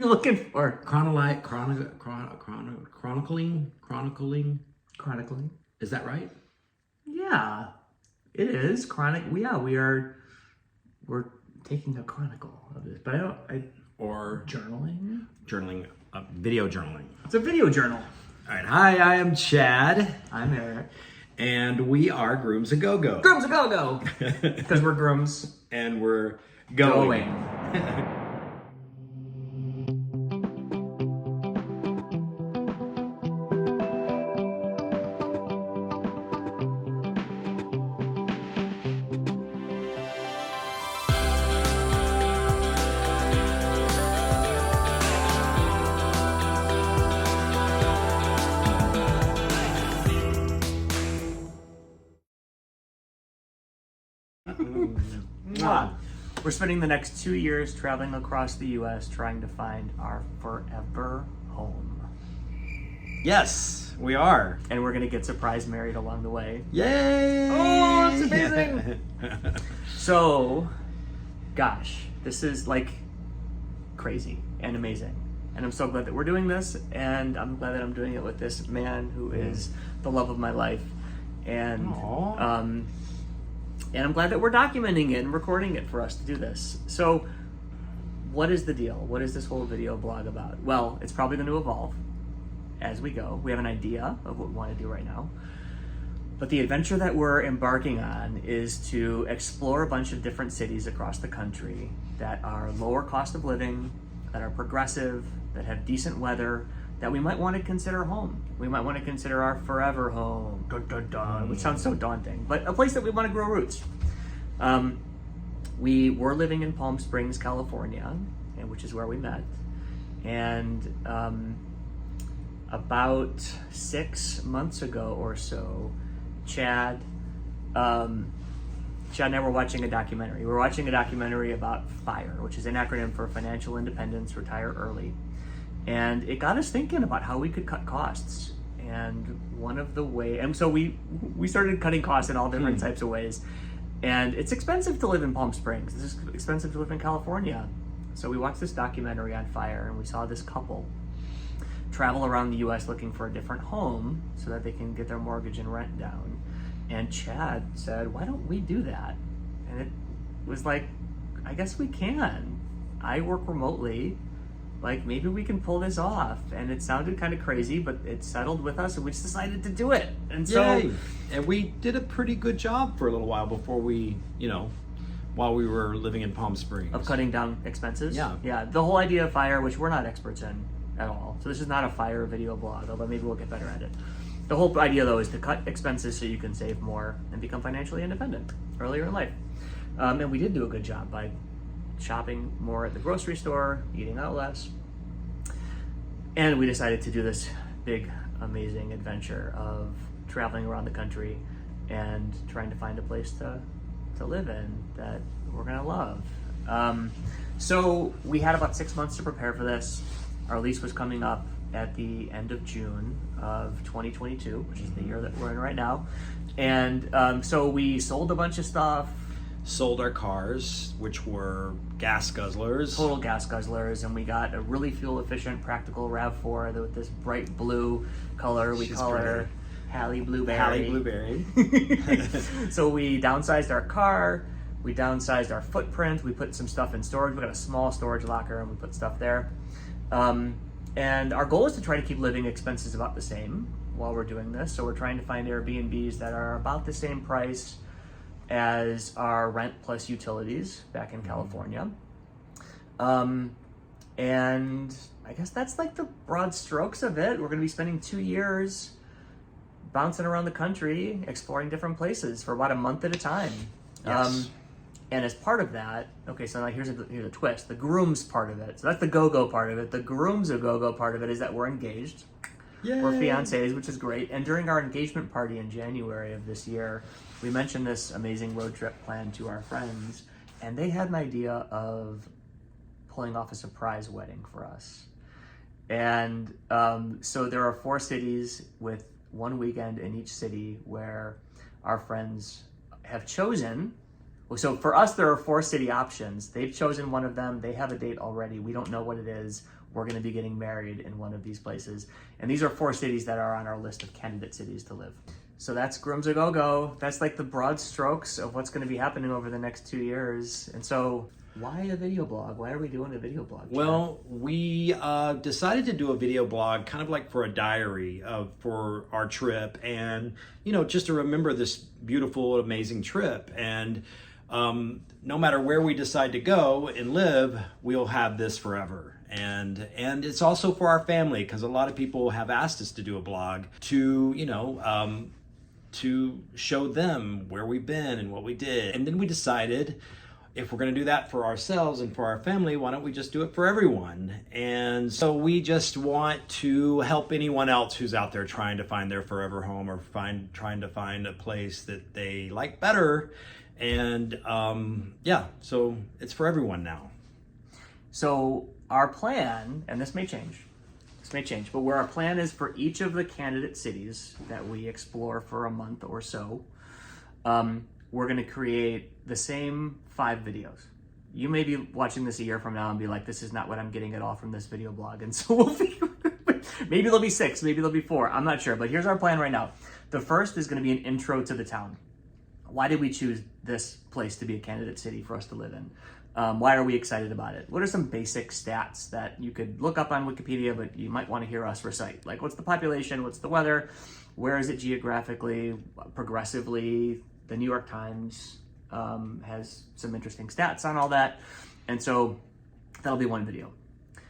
you looking for? Chronicling. Is that right? Yeah, it is we're taking a chronicle of this, but Or journaling. video journaling. It's a video journal. All right. Hi, I am Chad, I'm Eric. and we are Grooms a Go-Go. Grooms a go-go, because we're grooms And we're going. We're spending the next 2 years traveling across the U.S. trying to find our forever home. Yes, we are. And we're going to get surprise married along the way. Yay! Oh, it's amazing. So, gosh, this is like crazy and amazing. And I'm so glad that we're doing this. And I'm glad that I'm doing it with this man who is the love of my life. And and I'm glad that we're documenting it and recording it for us to do this. So, what is the deal? What is this whole video blog about? Well, it's probably going to evolve as we go. We have an idea of what we want to do right now. But the adventure that we're embarking on is to explore a bunch of different cities across the country that are lower cost of living, that are progressive, that have decent weather, that we might want to consider home. We might want to consider our forever home, dun, dun, dun, which sounds so daunting, but a place that we want to grow roots. We were living in Palm Springs, California, which is where we met. And about 6 months ago or so, Chad and I were watching a documentary. We were watching a documentary about FIRE, which is an acronym for Financial Independence, Retire Early. And it got us thinking about how we could cut costs. And one of the so we started cutting costs in all different types of ways. And it's expensive to live in Palm Springs. It's expensive to live in California. So we watched this documentary on FIRE, and we saw this couple travel around the U.S. looking for a different home so that they can get their mortgage and rent down. And Chad said, why don't we do that? And it was like, I guess we can. I work remotely. Like, maybe we can pull this off. And it sounded kind of crazy, but it settled with us, and we just decided to do it. And Yay. And we did a pretty good job for a little while before we, while we were living in Palm Springs. Of cutting down expenses? Yeah. Yeah, the whole idea of FIRE, which we're not experts in at all. So this is not a FIRE video blog, although maybe we'll get better at it. The whole idea, though, is to cut expenses so you can save more and become financially independent earlier in life. And we did do a good job by shopping more at the grocery store, eating out less. And we decided to do this big, amazing adventure of traveling around the country and trying to find a place to live in that we're gonna love. So we had about 6 months to prepare for this. Our lease was coming up at the end of June of 2022, which is the year that we're in right now. And so we sold a bunch of stuff. Sold our cars, which were gas guzzlers. Total gas guzzlers, and we got a really fuel-efficient, practical RAV4 with this bright blue color. We call her Halle Blueberry. Halle Blueberry. So we downsized our car. We downsized our footprint. We put some stuff in storage. We got a small storage locker, and we put stuff there. And our goal is to try to keep living expenses about the same while we're doing this. So we're trying to find Airbnbs that are about the same price as our rent plus utilities back in California. And I guess that's like the broad strokes of it. We're gonna be spending 2 years bouncing around the country, exploring different places for about a month at a time. Yes. And as part of that, okay, so now here's a twist, the grooms part of it. So that's the go-go part of it. The grooms a go-go part of it is that we're engaged. Yay. We're fiancés, which is great. And during our engagement party in January of this year, we mentioned this amazing road trip plan to our friends, and they had an idea of pulling off a surprise wedding for us. And so there are 4 cities with 1 weekend in each city where our friends have chosen. So for us, there are 4 city options. They've chosen one of them. They have a date already. We don't know what it is. we're going to be getting married in one of these places. And these are 4 cities that are on our list of candidate cities to live. So that's Grooms A Go Go. That's like the broad strokes of what's going to be happening over the next 2 years. And so why a video blog? Why are we doing a video blog, Chad? Well, we decided to do a video blog kind of like for a diary for our trip, and, you know, just to remember this beautiful, amazing trip. And no matter where we decide to go and live, we'll have this forever. And it's also for our family, because a lot of people have asked us to do a blog to, you know, to show them where we've been and what we did. And then we decided, if we're going to do that for ourselves and for our family, why don't we just do it for everyone? And so we just want to help anyone else who's out there trying to find their forever home, or trying to find a place that they like better. And yeah, so it's for everyone now. So our plan, and this may change, but where our plan is for each of the candidate cities that we explore for a month or so, we're going to create the same 5 videos. You may be watching this a year from now and be like, this is not what I'm getting at all from this video blog. And so we'll maybe there'll be 6, maybe there'll be 4. I'm not sure, but here's our plan right now. The first is going to be an intro to the town. Why did we choose this place to be a candidate city for us to live in? Why are we excited about it? What are some basic stats that you could look up on Wikipedia, but you might want to hear us recite? Like, what's the population? What's the weather? Where is it geographically, progressively? The New York Times has some interesting stats on all that. And so that'll be one video.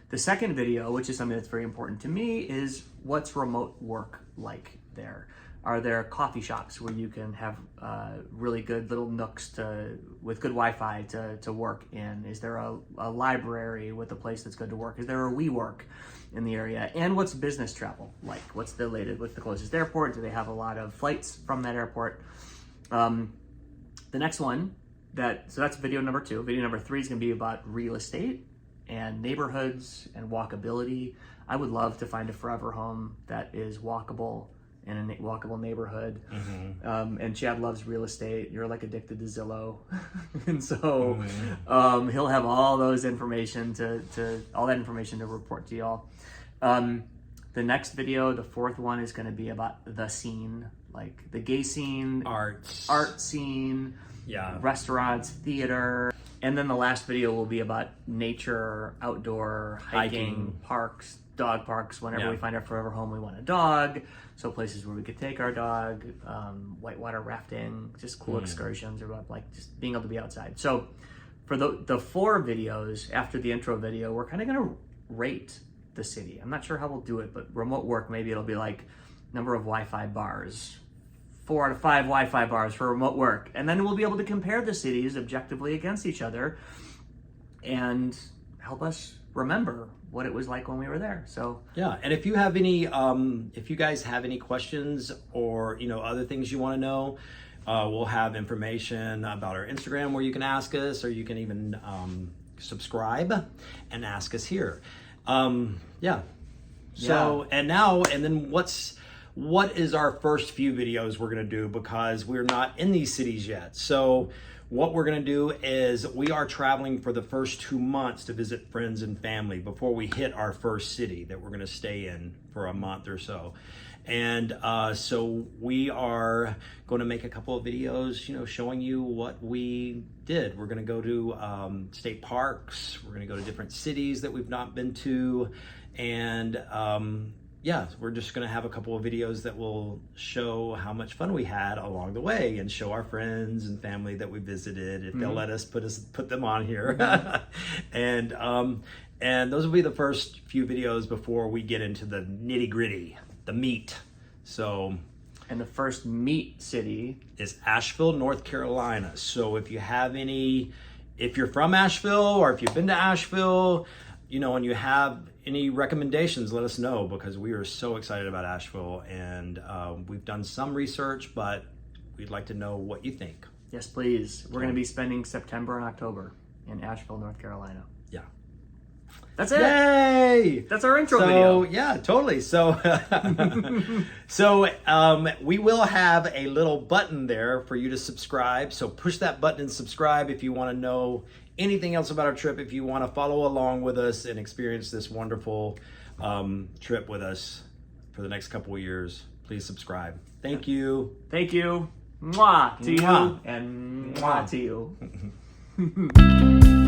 The second video, which is something that's very important to me, is what's remote work like there? Are there coffee shops where you can have really good little nooks with good Wi-Fi to work in? Is there a library with a place that's good to work? Is there a WeWork in the area? And what's business travel like? What's the closest airport? Do they have a lot of flights from that airport? The next one, so that's video number 2. Video number 3 is going to be about real estate and neighborhoods and walkability. I would love to find a forever home that is walkable in a walkable neighborhood. Mm-hmm. And Chad loves real estate. You're like addicted to Zillow. And so he'll have all those information all that information to report to y'all. The next video, the 4th one, is going to be about the scene, like the gay scene, art scene, restaurants, theater. And then the last video will be about nature, outdoor, hiking, parks, dog parks. Whenever we find our forever home, we want a dog. So places where we could take our dog, whitewater rafting, just cool excursions, or like just being able to be outside. So for the 4 videos after the intro video, we're kind of going to rate the city. I'm not sure how we'll do it, but remote work, maybe it'll be like number of Wi-Fi bars, 4 out of 5 Wi-Fi bars for remote work. And then we'll be able to compare the cities objectively against each other and help us remember what it was like when we were there. So yeah, and if you have any, if you guys have any questions or, you know, other things you want to know, we'll have information about our Instagram where you can ask us, or you can even subscribe and ask us here. So, and then what is our first few videos we're going to do, because we're not in these cities yet. So what we're going to do is we are traveling for the first 2 months to visit friends and family before we hit our first city that we're going to stay in for a month or so. And so we are going to make a couple of videos, you know, showing you what we did. We're going to go to state parks. We're going to go to different cities that we've not been to. And yeah, we're just going to have a couple of videos that will show how much fun we had along the way, and show our friends and family that we visited, if they'll let us put them on here. And those will be the first few videos before we get into the nitty gritty, the meat. So, and the first meat city is Asheville, North Carolina. So if you're from Asheville, or if you've been to Asheville, you know, and you have any recommendations, let us know, because we are so excited about Asheville, and we've done some research, but we'd like to know what you think. Yes, please. We're going to be spending September and October in Asheville, North Carolina. Yeah. That's it. Yay! That's our intro So video. yeah, totally. So we will have a little button there for you to subscribe. So push that button and subscribe if you want to know anything else about our trip. If you want to follow along with us and experience this wonderful trip with us for the next couple of years, please subscribe. Thank you. Thank you. Mwah to Mwah. you and mwah to you.